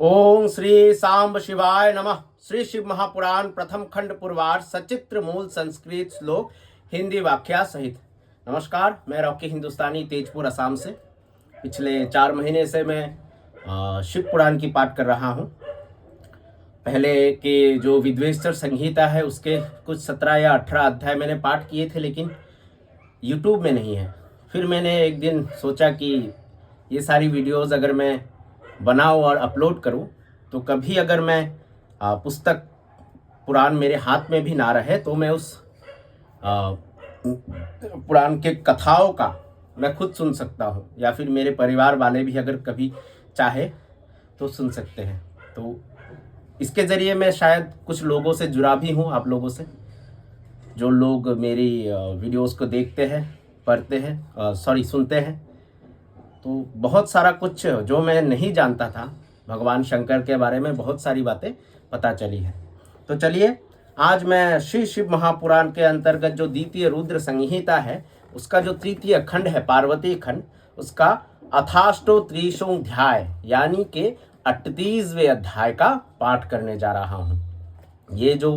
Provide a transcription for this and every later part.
ओम श्री सांब शिवाय नमः। श्री शिव महापुराण प्रथम खंड पूर्वार्ध सचित्र मूल संस्कृत श्लोक हिंदी व्याख्या सहित। नमस्कार, मैं रॉकी हिंदुस्तानी तेजपुर असम से। पिछले 4 महीने से मैं शिव पुराण की पाठ कर रहा हूँ। पहले के जो विद्वेश्वर संहिता है उसके कुछ 17 या 18 अध्याय मैंने पाठ किए थे, लेकिन यूट्यूब में नहीं है। फिर मैंने एक दिन सोचा कि ये सारी वीडियोस अगर मैं बनाऊं और अपलोड करूं तो कभी अगर मैं पुस्तक पुराण मेरे हाथ में भी ना रहे तो मैं उस पुराण के कथाओं का मैं खुद सुन सकता हूं, या फिर मेरे परिवार वाले भी अगर कभी चाहे तो सुन सकते हैं। तो इसके ज़रिए मैं शायद कुछ लोगों से जुड़ा भी हूं, आप लोगों से जो लोग मेरी वीडियोस को देखते हैं, पढ़ते हैं, सुनते हैं। तो बहुत सारा कुछ जो मैं नहीं जानता था भगवान शंकर के बारे में, बहुत सारी बातें पता चली है। तो चलिए, आज मैं श्री शिव महापुराण के अंतर्गत जो द्वितीय रुद्र संहिता है उसका जो तृतीय खंड है, पार्वती खंड, उसका अथाष्टो त्रिशोऽध्याय यानी कि 38वें अध्याय का पाठ करने जा रहा हूँ। ये जो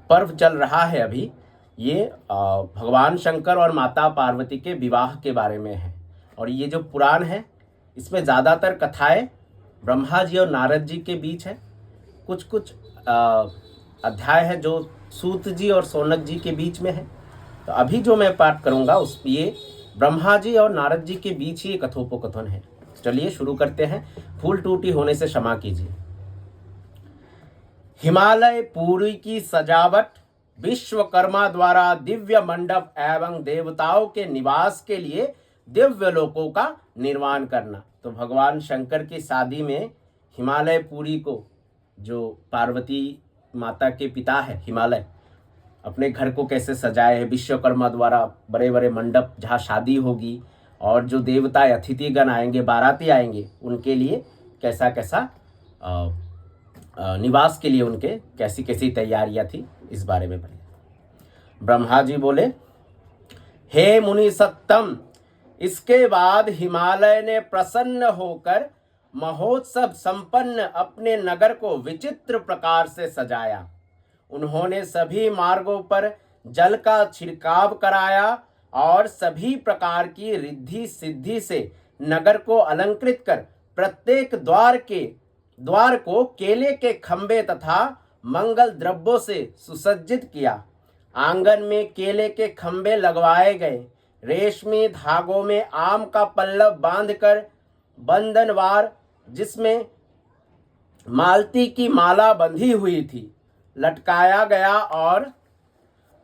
पर्व चल रहा है अभी, ये भगवान शंकर और माता पार्वती के विवाह के बारे में है। और ये जो पुराण है इसमें ज़्यादातर कथाएं ब्रह्मा जी और नारद जी के बीच है। कुछ कुछ अध्याय है जो सूत जी और सौनक जी के बीच में है। तो अभी जो मैं पाठ करूंगा उस ये ब्रह्मा जी और नारद जी के बीच ही कथोपकथन है। चलिए शुरू करते हैं। फूल टूटी होने से क्षमा कीजिए। हिमालय पूरी की सजावट विश्वकर्मा द्वारा दिव्य मंडप एवं देवताओं के निवास के लिए दिव्य लोकों का निर्माण करना। तो भगवान शंकर की शादी में हिमालय पुरी को, जो पार्वती माता के पिता है हिमालय, अपने घर को कैसे सजाए है विश्वकर्मा द्वारा, बड़े बड़े मंडप जहाँ शादी होगी और जो देवता अतिथिगण आएंगे, बाराती आएंगे, उनके लिए कैसा कैसा निवास के लिए उनके कैसी कैसी तैयारियां थी, इस बारे में पढ़े। ब्रह्मा जी बोले, हे मुनि सत्तम। इसके बाद हिमालय ने प्रसन्न होकर महोत्सव संपन्न अपने नगर को विचित्र प्रकार से सजाया। उन्होंने सभी मार्गों पर जल का छिड़काव कराया और सभी प्रकार की रिद्धि सिद्धि से नगर को अलंकृत कर प्रत्येक द्वार को केले के खंभे तथा मंगल द्रव्यों से सुसज्जित किया। आंगन में केले के खंभे लगवाए गए। रेशमी धागों में आम का पल्लव बांधकर बंधनवार, जिसमें मालती की माला बंधी हुई थी, लटकाया गया और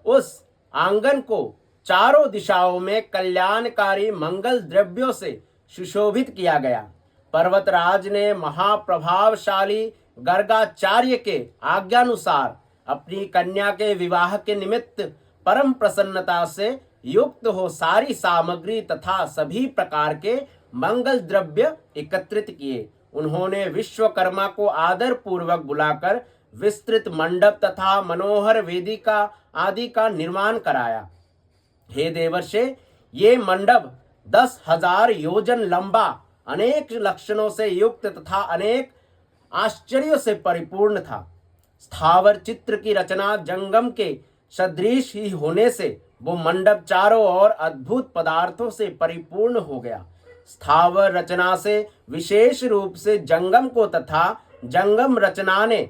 उस आंगन को चारों दिशाओं में कल्याणकारी मंगल द्रव्यों से सुशोभित किया गया। पर्वतराज ने महाप्रभावशाली गर्गाचार्य के आज्ञानुसार अपनी कन्या के विवाह के निमित्त परम प्रसन्नता से युक्त हो सारी सामग्री तथा सभी प्रकार के मंगल द्रव्य एकत्रित किए। उन्होंने विश्वकर्मा को आदर पूर्वक बुलाकर विस्तृत मंडप तथा मनोहर वेदिका आदि का निर्माण कराया। हे देवर्षे, ये मंडप 10,000 योजन लंबा, अनेक लक्षणों से युक्त तथा अनेक आश्चर्यों से परिपूर्ण था। स्थावर चित्र की रचना जंगम के सदृश ही होने से वो मंडप चारों ओर अद्भुत पदार्थों से परिपूर्ण हो गया। स्थावर रचना से विशेष रूप से जंगम को तथा जंगम रचना ने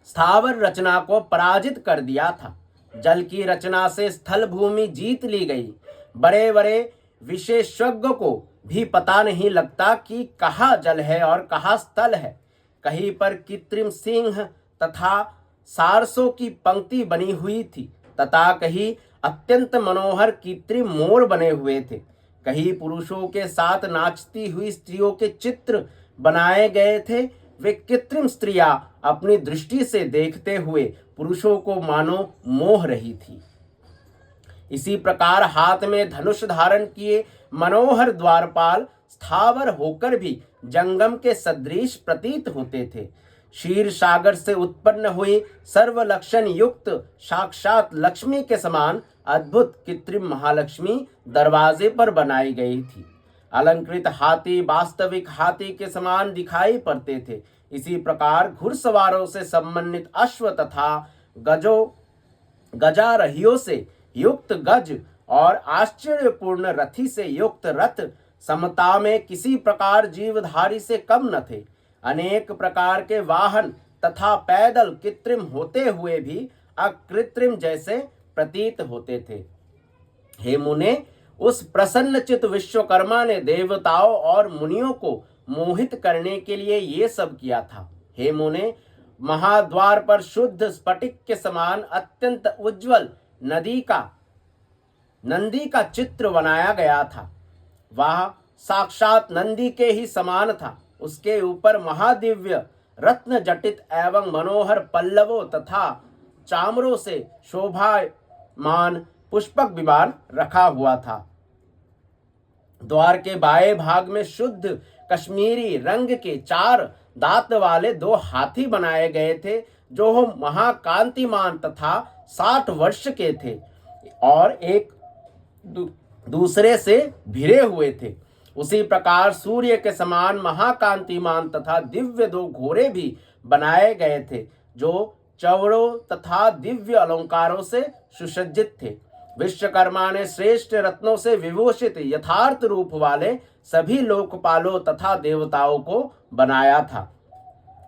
स्थावर रचना को पराजित कर दिया था। जल की रचना से स्थल भूमि जीत ली गई। बड़े बड़े विशेषज्ञों को भी पता नहीं लगता कि कहाँ जल है और कहाँ स्थल है। कहीं पर कृत्रिम सिंह तथा सारसों की पंक्ति बनी हुई थी तथा कहीं अत्यंत मनोहर कृत्रिम मोर बने हुए थे। कहीं पुरुषों के साथ नाचती हुई स्त्रियों के चित्र बनाए गए थे। वे कृत्रिम स्त्रियां अपनी दृष्टि से देखते हुए पुरुषों को मानो मोह रही थी। इसी प्रकार हाथ में धनुष धारण किए मनोहर द्वारपाल स्थावर होकर भी जंगम के सदृश प्रतीत होते थे। क्षीर सागर से उत्पन्न हुई सर्वलक्षण युक्त साक्षात लक्ष्मी के समान अद्भुत कृत्रिम महालक्ष्मी दरवाजे पर बनाई गई थी। अलंकृत हाथी वास्तविक हाथी के समान दिखाई पड़ते थे। इसी प्रकार घुड़सवारों से संबंधित अश्व तथा गजारहियों से युक्त गज और आश्चर्यपूर्ण रथी से युक्त रथ समता में किसी प्रकार जीवधारी से कम न थे। अनेक प्रकार के वाहन तथा पैदल कृत्रिम होते हुए भी अकृत्रिम जैसे प्रतीत होते थे। हे मुने, उस प्रसन्नचित विश्वकर्मा ने देवताओं और मुनियों को मोहित करने के लिए ये सब किया था। हे मुने, महाद्वार पर शुद्ध स्फटिक के समान अत्यंत उज्जवल नंदी का चित्र बनाया गया था। वह साक्षात नंदी के ही समान था। उसके ऊपर महादिव्य रत्न जटित एवं मनोहर पल्लवों तथा चामरों से शोभामान पुष्पक विमान रखा हुआ था। द्वार के बाएं भाग में शुद्ध कश्मीरी रंग के 4 दांत वाले 2 हाथी बनाए गए थे, जो महाकांतिमान तथा 60 वर्ष के थे और एक दूसरे से भिड़े हुए थे। उसी प्रकार सूर्य के समान महाकांतिमान तथा दिव्य 2 घोड़े भी बनाए गए थे, जो चौड़ों तथा दिव्य अलंकारों से सुसज्जित थे। विश्वकर्मा ने श्रेष्ठ रत्नों से विभूषित यथार्थ रूप वाले सभी लोकपालों तथा देवताओं को बनाया था।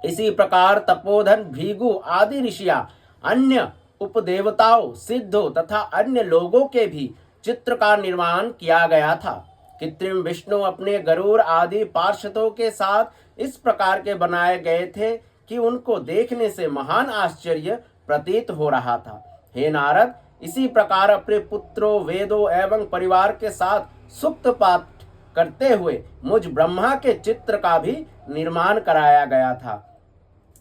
इसी प्रकार तपोधन, भृगु आदि ऋषियां, अन्य उपदेवताओं, सिद्धों तथा अन्य लोगों के भी चित्र का निर्माण किया गया था। कृत्रिम विष्णु अपने गरुड़ आदि पार्षदों के साथ इस प्रकार के बनाए गए थे कि उनको देखने से महान आश्चर्य प्रतीत हो रहा था। हे नारद, इसी प्रकार अपने पुत्रों, वेदों एवं परिवार के साथ सुक्त पाठ करते हुए मुझ ब्रह्मा के चित्र का भी निर्माण कराया गया था।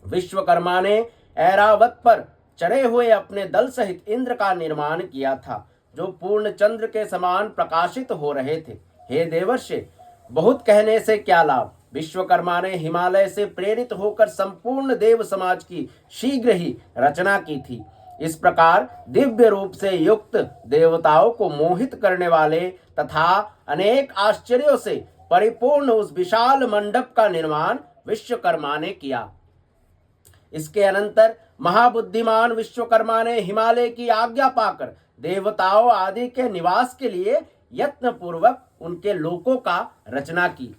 विश्वकर्मा ने ऐरावत पर चढ़े हुए अपने दल सहित इंद्र का निर्माण किया था, जो पूर्ण चंद्र के समान प्रकाशित हो रहे थे। हे देवर्षि, बहुत कहने से क्या लाभ। विश्वकर्मा ने हिमालय से प्रेरित होकर संपूर्ण देव समाज की शीघ्र ही रचना की थी। इस प्रकार दिव्य रूप से युक्त देवताओं को मोहित करने वाले तथा अनेक आश्चर्यों से परिपूर्ण उस विशाल मंडप का निर्माण विश्वकर्मा ने किया। इसके अनंतर महाबुद्धिमान विश्वकर्मा ने हिमालय की आज्ञा पाकर देवताओं आदि के निवास के लिए यत्न पूर्वक उनके लोकों का रचना की।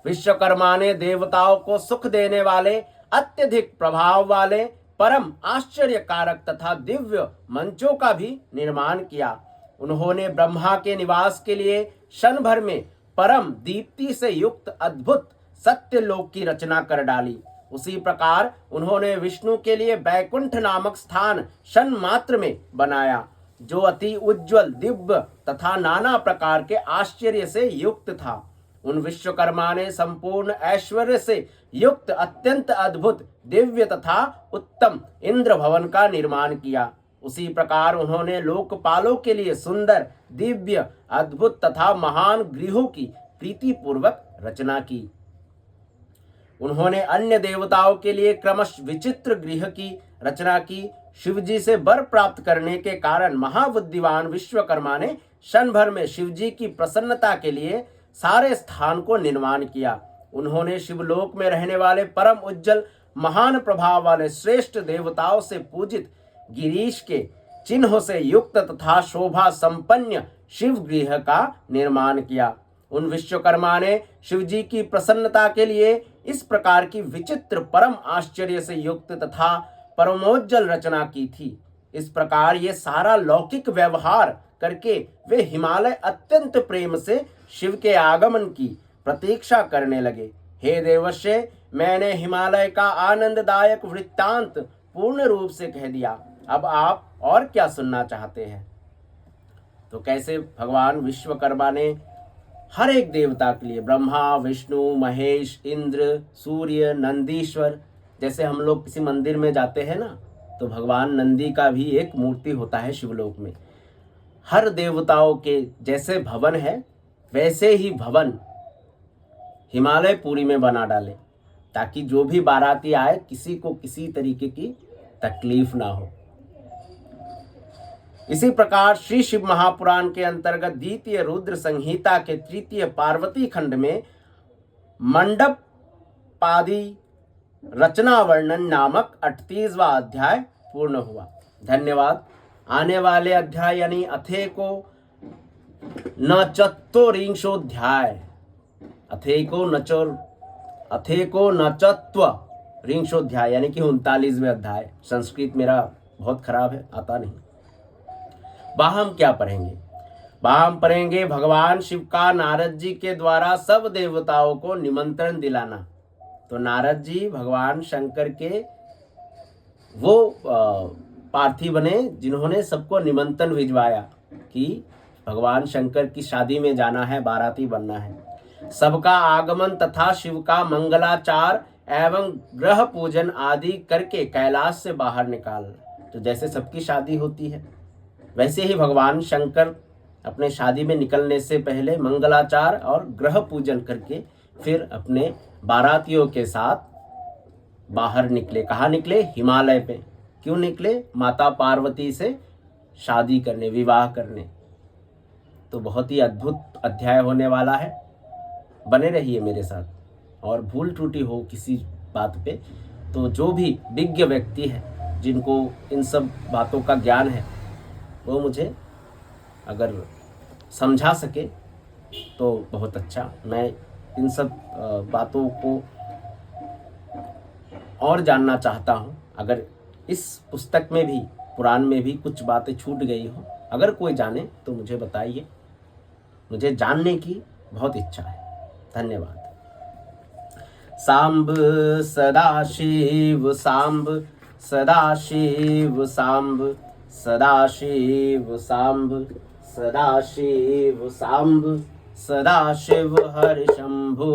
विश्वकर्मा ने देवताओं को सुख देने वाले अत्यधिक प्रभाव वाले परम आश्चर्यकारक तथा दिव्य मंचों का भी निर्माण किया। उन्होंने ब्रह्मा के निवास के लिए क्षण भर में परम दीप्ति से युक्त अद्भुत सत्य लोक की रचना कर डाली। उसी प्रकार उन्होंने विष्णु के लिए बैकुंठ नामक स्थान क्षण मात्र में बनाया, जो अति उज्जवल, दिव्य तथा नाना प्रकार के आश्चर्य से युक्त था। उन विश्वकर्मा ने संपूर्ण ऐश्वर्य से युक्त अत्यंत अद्भुत, दिव्य तथा उत्तम इंद्र भवन का निर्माण किया। उसी प्रकार उन्होंने लोकपालों के लिए सुंदर, दिव्य, अद्भुत तथा महान गृहों की प्रीतिपूर्वक रचना की। उन्होंने अन्य देवताओं के लिए क्रमश विचित्र गृह की रचना की। शिवजी से वर प्राप्त करने के कारण महाबुद्धिमान विश्वकर्मा ने क्षण भर में शिवजी की प्रसन्नता के लिए सारे स्थान को निर्माण किया। उन्होंने शिवलोक में रहने वाले परम उज्जवल, महान प्रभाव वाले श्रेष्ठ देवताओं से पूजित गिरीश के चिन्हों से युक्त तथा शोभा संपन्न शिव गृह का निर्माण किया। उन विश्वकर्मा ने शिवजी की प्रसन्नता के लिए इस प्रकार की विचित्र, परम आश्चर्य से युक्त तथा परमोज्जल रचना की थी। इस प्रकार ये सारा लौकिक व्यवहार करके वे हिमालय अत्यंत प्रेम से शिव के आगमन की प्रतीक्षा करने लगे। हे देवर्षि, मैंने हिमालय का आनंददायक वृत्तांत पूर्ण रूप से कह दिया। अब आप और क्या सुनना चाहते हैं? तो कैसे भगवान विश्वकर्मा ने हर एक देवता के लिए, ब्रह्मा, विष्णु, महेश, इंद्र, सूर्य, नंदीश्वर, जैसे हम लोग किसी मंदिर में जाते हैं ना, तो भगवान नंदी का भी एक मूर्ति होता है शिवलोक में। हर देवताओं के जैसे भवन है, वैसे ही भवन हिमालय पुरी में बना डाले, ताकि जो भी बाराती आए किसी को किसी तरीके की तकलीफ ना हो। इसी प्रकार श्री शिव महापुराण के अंतर्गत द्वितीय रुद्र संहिता के तृतीय पार्वती खंड में मंडप पादी रचना वर्णन नामक 38वां अध्याय पूर्ण हुआ। धन्यवाद। आने वाले अध्याय यानी अथेको न चत्वरिंशोध्याय, अथेको न चत्वरिंशोध्याय यानी कि 39वें अध्याय। संस्कृत मेरा बहुत खराब है, आता नहीं। वहाँ हम क्या पढ़ेंगे? वहाँ हम पढ़ेंगे भगवान शिव का नारद जी के द्वारा सब देवताओं को निमंत्रण दिलाना। तो नारद जी भगवान शंकर के वो पार्थिव बने जिन्होंने सबको निमंत्रण भिजवाया कि भगवान शंकर की शादी में जाना है, बाराती बनना है। सबका आगमन तथा शिव का मंगलाचार एवं ग्रह पूजन आदि करके कैलाश से बाहर निकाल। तो जैसे सबकी शादी होती है वैसे ही भगवान शंकर अपने शादी में निकलने से पहले मंगलाचार और ग्रह पूजन करके फिर अपने बारातियों के साथ बाहर निकले। कहाँ निकले? हिमालय पे। क्यों निकले? माता पार्वती से शादी करने, विवाह करने। तो बहुत ही अद्भुत अध्याय होने वाला है, बने रहिए मेरे साथ। और भूल त्रुटि हो किसी बात पे तो जो भी विज्ञ व्यक्ति है जिनको इन सब बातों का ज्ञान है वो मुझे अगर समझा सके तो बहुत अच्छा। मैं इन सब बातों को और जानना चाहता हूँ। अगर इस पुस्तक में भी, पुराण में भी कुछ बातें छूट गई हो, अगर कोई जाने तो मुझे बताइए। मुझे जानने की बहुत इच्छा है। धन्यवाद। सांब सदाशिव सांब, सदाशिव सांब, सदाशिव सांब, सदाशिव सांब, सदाशिव हरि शंभु।